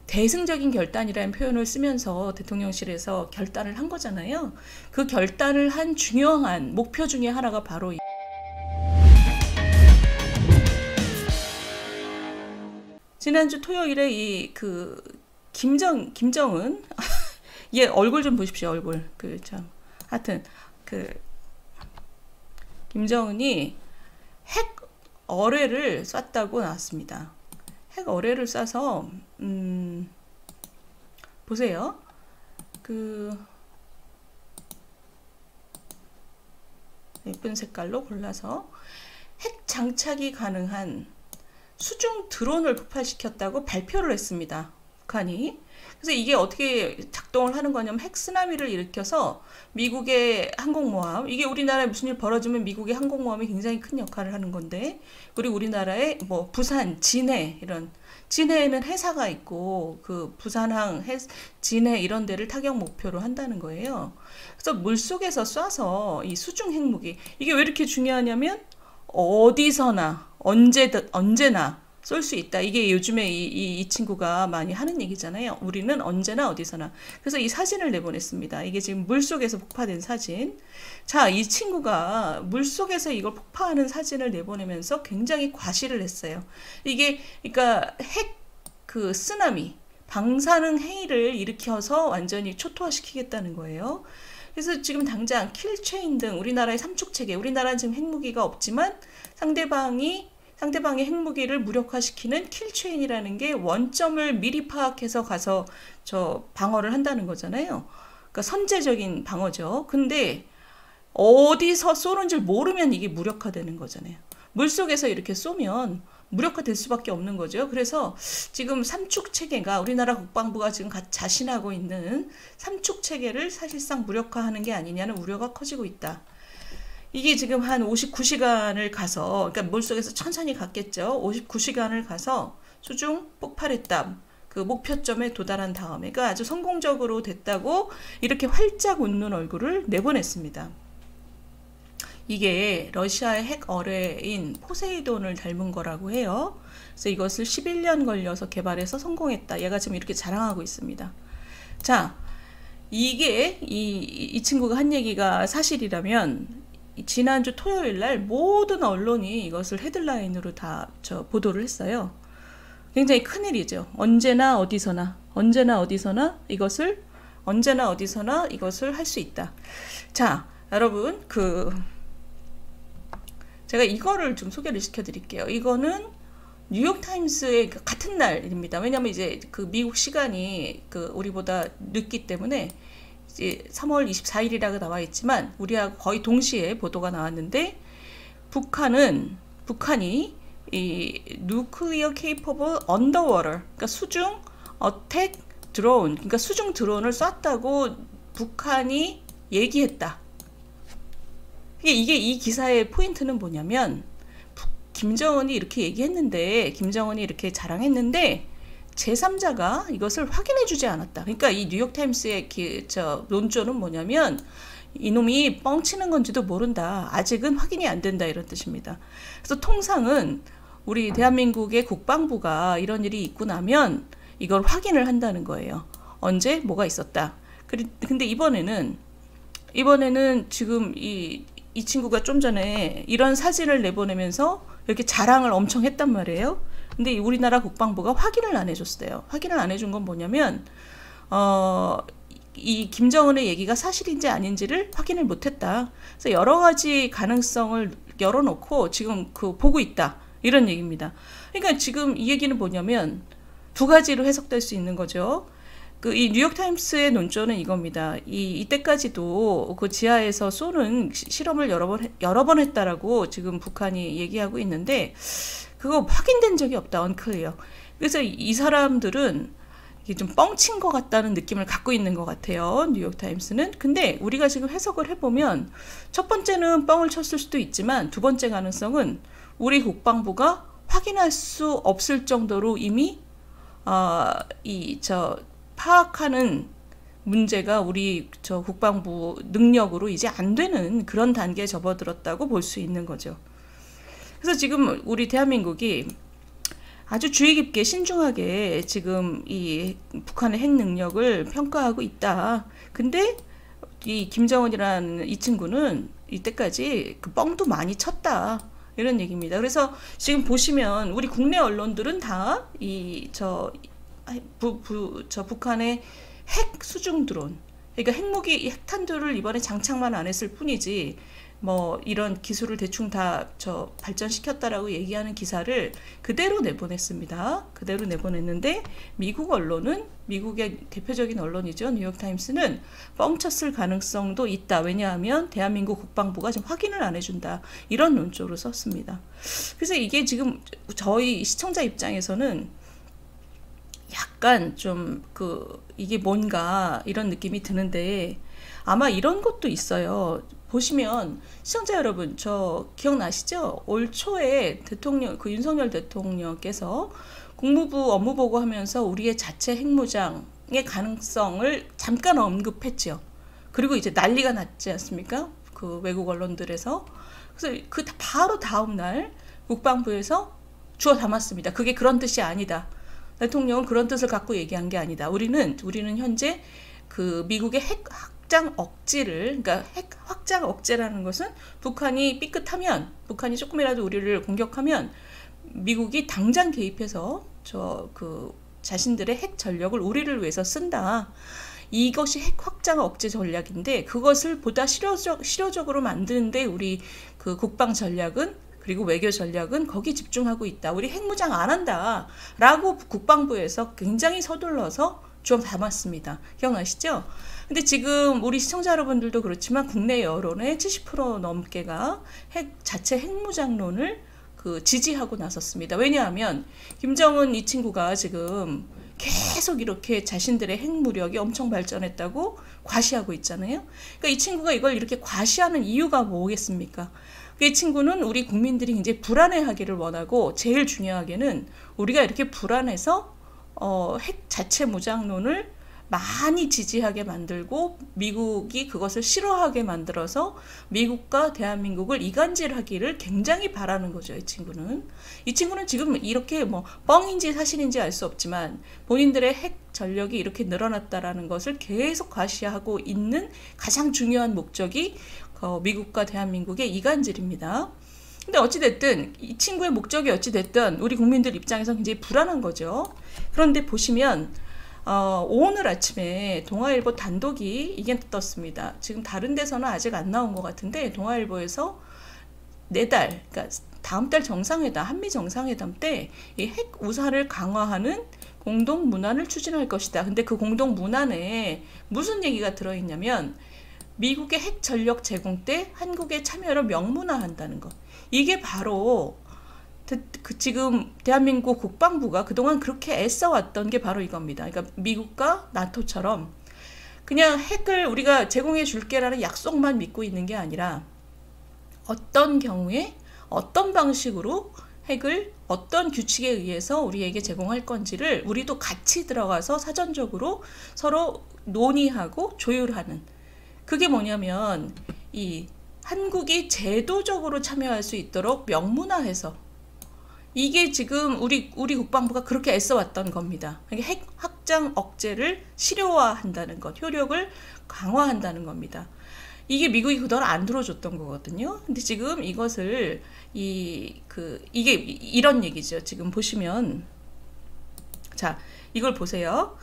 대승적인 결단이라는 표현을 쓰면서 대통령실에서 결단을 한 거잖아요. 그 결단을 한 중요한 목표 중에 하나가 바로 지난주 토요일에 이 김정은 얘 얼굴 좀 보십시오. 얼굴 하여튼 김정은이 핵 어뢰를 쐈다고 나왔습니다. 핵 어뢰를 쏴서 보세요. 예쁜 색깔로 골라서 핵 장착이 가능한 수중 드론을 폭발시켰다고 발표를 했습니다. 북한이. 그래서 이게 어떻게 작동을 하는 거냐면 핵 쓰나미를 일으켜서 미국의 항공모함, 이게 우리나라에 무슨 일 벌어지면 미국의 항공모함이 굉장히 큰 역할을 하는 건데, 그리고 우리나라의 뭐 부산, 진해 이런, 진해에는 해사가 있고 그 부산항, 진해 이런 데를 타격 목표로 한다는 거예요. 그래서 물속에서 쏴서 이 수중 핵무기, 이게 왜 이렇게 중요하냐면 어디서나 언제나 쏠 수 있다. 이게 요즘에 이 친구가 많이 하는 얘기잖아요. 우리는 언제나 어디서나. 그래서 이 사진을 내보냈습니다. 이게 지금 물속에서 폭파된 사진. 자, 이 친구가 물속에서 이걸 폭파하는 사진을 내보내면서 굉장히 과시를 했어요. 이게 그러니까 핵 쓰나미, 방사능 해일을 일으켜서 완전히 초토화시키겠다는 거예요. 그래서 지금 당장 킬체인 등 우리나라의 삼축체계, 우리나라는 지금 핵무기가 없지만 상대방의 핵무기를 무력화시키는 킬체인이라는 게 원점을 미리 파악해서 가서 방어를 한다는 거잖아요. 그러니까 선제적인 방어죠. 근데 어디서 쏘는지 모르면 이게 무력화되는 거잖아요. 물속에서 이렇게 쏘면 무력화될 수밖에 없는 거죠. 그래서 지금 삼축체계가, 우리나라 국방부가 지금 자신하고 있는 삼축체계를 사실상 무력화하는 게 아니냐는 우려가 커지고 있다. 이게 지금 한 59시간을 가서, 그러니까 물속에서 천천히 갔겠죠. 59시간을 가서 수중 폭발했다. 그 목표점에 도달한 다음에, 그러니까 아주 성공적으로 됐다고 이렇게 활짝 웃는 얼굴을 내보냈습니다. 이게 러시아의 핵 어뢰인 포세이돈을 닮은 거라고 해요. 그래서 이것을 11년 걸려서 개발해서 성공했다. 얘가 지금 이렇게 자랑하고 있습니다. 자, 이게 이 친구가 한 얘기가 사실이라면 지난주 토요일 날 모든 언론이 이것을 헤드라인으로 다 보도를 했어요. 굉장히 큰일이죠. 언제나 어디서나 이것을 할 수 있다. 자, 여러분 제가 이거를 좀 소개를 시켜드릴게요. 이거는 뉴욕타임스의 같은 날입니다. 왜냐면 이제 미국 시간이 우리보다 늦기 때문에 이제 3월 24일이라고 나와 있지만 우리하고 거의 동시에 보도가 나왔는데, 북한이 이 nuclear capable underwater, 그러니까 수중 어택 드론, 그러니까 수중 드론을 쐈다고 북한이 얘기했다. 이게 이 기사의 포인트는 뭐냐면, 김정은이 이렇게 얘기했는데, 김정은이 이렇게 자랑했는데 제3자가 이것을 확인해주지 않았다. 그러니까 이 뉴욕타임스의 논조는 뭐냐면, 이놈이 뻥치는 건지도 모른다. 아직은 확인이 안 된다. 이런 뜻입니다. 그래서 통상은 우리 대한민국의 국방부가 이런 일이 있고 나면 이걸 확인을 한다는 거예요. 언제 뭐가 있었다. 근데 이번에는 지금 이 친구가 좀 전에 이런 사진을 내보내면서 이렇게 자랑을 엄청 했단 말이에요. 근데 우리나라 국방부가 확인을 안 해줬어요. 확인을 안 해준 건 뭐냐면, 이 김정은의 얘기가 사실인지 아닌지를 확인을 못했다. 그래서 여러 가지 가능성을 열어놓고 지금 보고 있다. 이런 얘기입니다. 그러니까 지금 이 얘기는 뭐냐면 두 가지로 해석될 수 있는 거죠. 이 뉴욕타임스의 논조는 이겁니다. 이때까지도 그 지하에서 쏘는 실험을 여러 번 했다라고 지금 북한이 얘기하고 있는데, 그거 확인된 적이 없다. unclear. 그래서 이 사람들은 이게 좀 뻥친 것 같다는 느낌을 갖고 있는 것 같아요. 뉴욕타임스는. 근데 우리가 지금 해석을 해보면, 첫 번째는 뻥을 쳤을 수도 있지만 두 번째 가능성은 우리 국방부가 확인할 수 없을 정도로 이미 파악하는 문제가 우리 국방부 능력으로 이제 안 되는 그런 단계에 접어들었다고 볼 수 있는 거죠. 그래서 지금 우리 대한민국이 아주 주의 깊게 신중하게 지금 이 북한의 핵 능력을 평가하고 있다. 근데 이 김정은이라는 이 친구는 이때까지 그 뻥도 많이 쳤다. 이런 얘기입니다. 그래서 지금 보시면 우리 국내 언론들은 다 저 북한의 핵 수중 드론, 그러니까 핵무기, 핵탄두를 이번에 장착만 안 했을 뿐이지 뭐 이런 기술을 대충 다 발전시켰다라고 얘기하는 기사를 그대로 내보냈습니다. 그대로 내보냈는데 미국 언론은, 미국의 대표적인 언론이죠, 뉴욕타임스는 뻥쳤을 가능성도 있다. 왜냐하면 대한민국 국방부가 좀 확인을 안 해준다. 이런 논조로 썼습니다. 그래서 이게 지금 저희 시청자 입장에서는 약간 좀 이게 뭔가 이런 느낌이 드는데, 아마 이런 것도 있어요. 보시면 시청자 여러분, 저 기억나시죠? 올 초에 윤석열 대통령께서 국무부 업무 보고하면서 우리의 자체 핵무장의 가능성을 잠깐 언급했죠. 그리고 이제 난리가 났지 않습니까? 그 외국 언론들에서. 그래서 그 바로 다음 날 국방부에서 주워 담았습니다. 그게 그런 뜻이 아니다. 대통령은 그런 뜻을 갖고 얘기한 게 아니다. 우리는 현재 그 미국의 핵 확장 억지를, 그러니까 핵 확장 억제라는 것은 북한이 삐끗하면, 북한이 조금이라도 우리를 공격하면 미국이 당장 개입해서 자신들의 핵 전력을 우리를 위해서 쓴다. 이것이 핵 확장 억제 전략인데, 그것을 보다 실효적으로 만드는데 우리 그 국방 전략은, 그리고 외교 전략은 거기 집중하고 있다. 우리 핵무장 안 한다. 라고 국방부에서 굉장히 서둘러서 좀 담았습니다. 기억나시죠? 근데 지금 우리 시청자 여러분들도 그렇지만 국내 여론의 70% 넘게가 자체 핵무장론을 지지하고 나섰습니다. 왜냐하면 김정은 이 친구가 지금 계속 이렇게 자신들의 핵무력이 엄청 발전했다고 과시하고 있잖아요. 그러니까 이 친구가 이걸 이렇게 과시하는 이유가 뭐겠습니까? 이 친구는 우리 국민들이 굉장히 불안해하기를 원하고, 제일 중요하게는 우리가 이렇게 불안해서 핵 자체 무장론을 많이 지지하게 만들고 미국이 그것을 싫어하게 만들어서 미국과 대한민국을 이간질하기를 굉장히 바라는 거죠. 이 친구는 지금 이렇게 뭐 뻥인지 사실인지 알 수 없지만 본인들의 핵 전력이 이렇게 늘어났다라는 것을 계속 과시하고 있는 가장 중요한 목적이 미국과 대한민국의 이간질입니다. 근데 어찌됐든 이 친구의 목적이 어찌됐든 우리 국민들 입장에서 굉장히 불안한 거죠. 그런데 보시면 오늘 아침에 동아일보 단독이 이게 떴습니다. 지금 다른 데서는 아직 안 나온 것 같은데 동아일보에서 내달, 그러니까 다음 달 정상회담, 한미 정상회담 때 이 핵 우사를 강화하는 공동 문안을 추진할 것이다. 근데 그 공동 문안에 무슨 얘기가 들어있냐면 미국의 핵 전력 제공 때 한국의 참여를 명문화한다는 것. 이게 바로 지금 대한민국 국방부가 그동안 그렇게 애써왔던 게 바로 이겁니다. 그러니까 미국과 나토처럼 그냥 핵을 우리가 제공해 줄게라는 약속만 믿고 있는 게 아니라 어떤 경우에 어떤 방식으로 핵을 어떤 규칙에 의해서 우리에게 제공할 건지를 우리도 같이 들어가서 사전적으로 서로 논의하고 조율하는, 그게 뭐냐면 이 한국이 제도적으로 참여할 수 있도록 명문화해서, 이게 지금 우리 국방부가 그렇게 애써왔던 겁니다. 핵 확장 억제를 실효화한다는 것, 효력을 강화한다는 겁니다. 이게 미국이 그동안 안 들어줬던 거거든요. 근데 지금 이것을 이게 이런 얘기죠. 지금 보시면, 자, 이걸 보세요.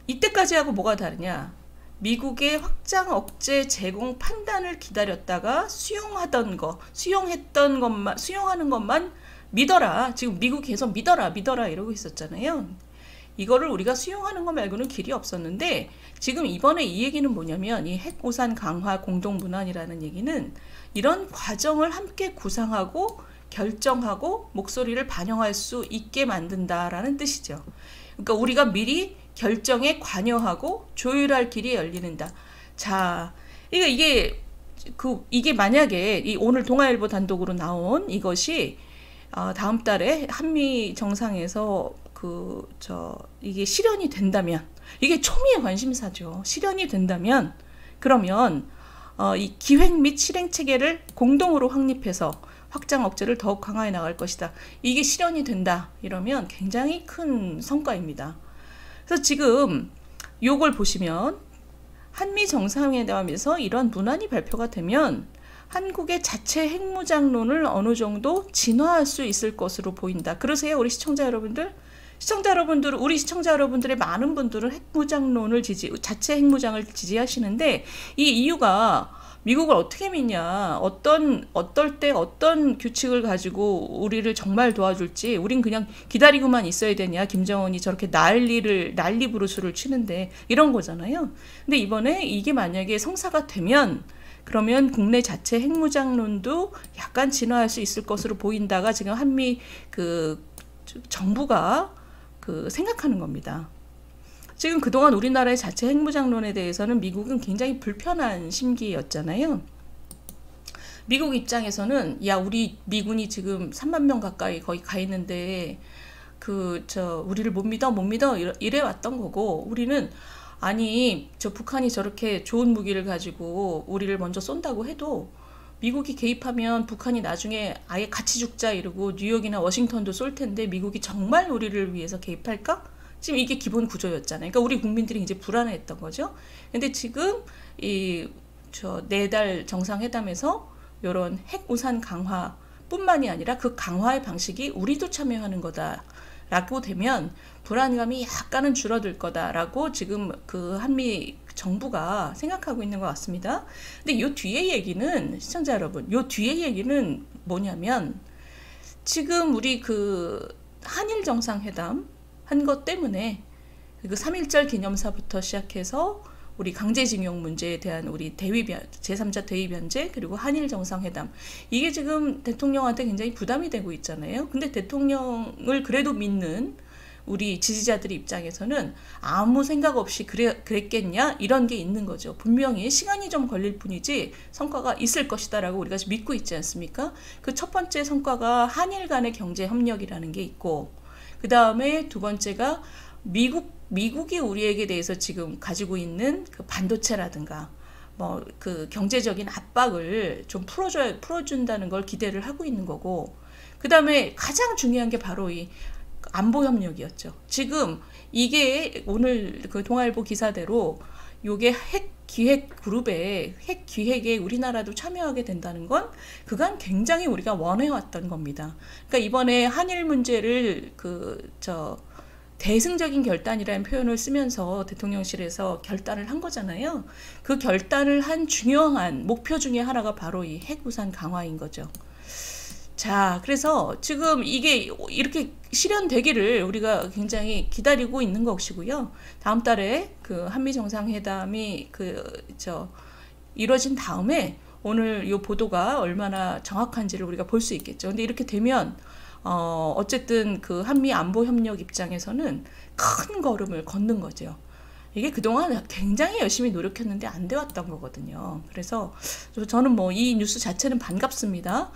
이때까지하고 뭐가 다르냐? 미국의 확장 억제 제공 판단을 기다렸다가 수용하는 것만 믿어라. 지금 미국이 계속 믿어라 이러고 있었잖아요. 이거를 우리가 수용하는 거 말고는 길이 없었는데, 지금 이번에 이 얘기는 뭐냐면 이 핵우산 강화 공동문안이라는 얘기는 이런 과정을 함께 구상하고 결정하고 목소리를 반영할 수 있게 만든다라는 뜻이죠. 그러니까 우리가 미리 결정에 관여하고 조율할 길이 열리는다. 자, 이게 만약에 오늘 동아일보 단독으로 나온 이것이 다음 달에 한미 정상에서 이게 실현이 된다면, 이게 초미의 관심사죠. 실현이 된다면, 그러면 이 기획 및 실행 체계를 공동으로 확립해서 확장 억제를 더욱 강화해 나갈 것이다. 이게 실현이 된다. 이러면 굉장히 큰 성과입니다. 그래서 지금 요걸 보시면 한미 정상회담에서 이런 문안이 발표가 되면 한국의 자체 핵무장론을 어느 정도 진화할 수 있을 것으로 보인다. 그러세요, 우리 시청자 여러분들? 우리 시청자 여러분들의 많은 분들은 핵무장론을 자체 핵무장을 지지하시는데, 이 이유가 미국을 어떻게 믿냐, 어떨 때 어떤 규칙을 가지고 우리를 정말 도와줄지, 우린 그냥 기다리고만 있어야 되냐, 김정은이 저렇게 난리 부르스를 치는데, 이런 거잖아요. 근데 이번에 이게 만약에 성사가 되면, 그러면 국내 자체 핵무장론도 약간 진화할 수 있을 것으로 보인다가 지금 한미 정부가 생각하는 겁니다. 지금 그동안 우리나라의 자체 핵무장론에 대해서는 미국은 굉장히 불편한 심기였잖아요. 미국 입장에서는 야, 우리 미군이 지금 3만 명 가까이 거의 가 있는데 우리를 못 믿어 이래 왔던 거고, 우리는 아니 북한이 저렇게 좋은 무기를 가지고 우리를 먼저 쏜다고 해도 미국이 개입하면 북한이 나중에 아예 같이 죽자 이러고 뉴욕이나 워싱턴도 쏠 텐데 미국이 정말 우리를 위해서 개입할까? 지금 이게 기본 구조였잖아요. 그러니까 우리 국민들이 이제 불안해했던 거죠. 근데 지금 내달 정상회담에서 이런 핵 우산 강화뿐만이 아니라 그 강화의 방식이 우리도 참여하는 거다라고 되면 불안감이 약간은 줄어들 거다라고 지금 한미 정부가 생각하고 있는 것 같습니다. 근데 요 뒤에 얘기는, 시청자 여러분, 요 뒤에 얘기는 뭐냐면, 지금 우리 한일 정상회담 한 것 때문에 3.1절 기념사부터 시작해서 우리 강제징용 문제에 대한 우리 제3자 대위 변제, 그리고 한일 정상회담, 이게 지금 대통령한테 굉장히 부담이 되고 있잖아요. 근데 대통령을 그래도 믿는 우리 지지자들의 입장에서는 아무 생각 없이 그랬겠냐, 이런 게 있는 거죠. 분명히 시간이 좀 걸릴 뿐이지 성과가 있을 것이다 라고 우리가 믿고 있지 않습니까? 그 첫 번째 성과가 한일 간의 경제 협력이라는 게 있고, 그 다음에 두 번째가 미국이 우리에게 대해서 지금 가지고 있는 반도체라든가 경제적인 압박을 좀 풀어준다는 걸 기대를 하고 있는 거고, 그 다음에 가장 중요한 게 바로 이 안보 협력이었죠. 지금 이게 오늘 동아일보 기사대로 요게 핵 기획에 우리나라도 참여하게 된다는 건 그간 굉장히 우리가 원해왔던 겁니다. 그러니까 이번에 한일 문제를 대승적인 결단이라는 표현을 쓰면서 대통령실에서 결단을 한 거잖아요. 그 결단을 한 중요한 목표 중에 하나가 바로 이 핵우산 강화인 거죠. 자, 그래서 지금 이게 이렇게 실현되기를 우리가 굉장히 기다리고 있는 것이고요. 다음 달에 한미 정상회담이 이루어진 다음에 오늘 이 보도가 얼마나 정확한지를 우리가 볼 수 있겠죠. 근데 이렇게 되면 어쨌든 한미 안보 협력 입장에서는 큰 걸음을 걷는 거죠. 이게 그동안 굉장히 열심히 노력했는데 안 돼왔던 거거든요. 그래서 저는 이 뉴스 자체는 반갑습니다.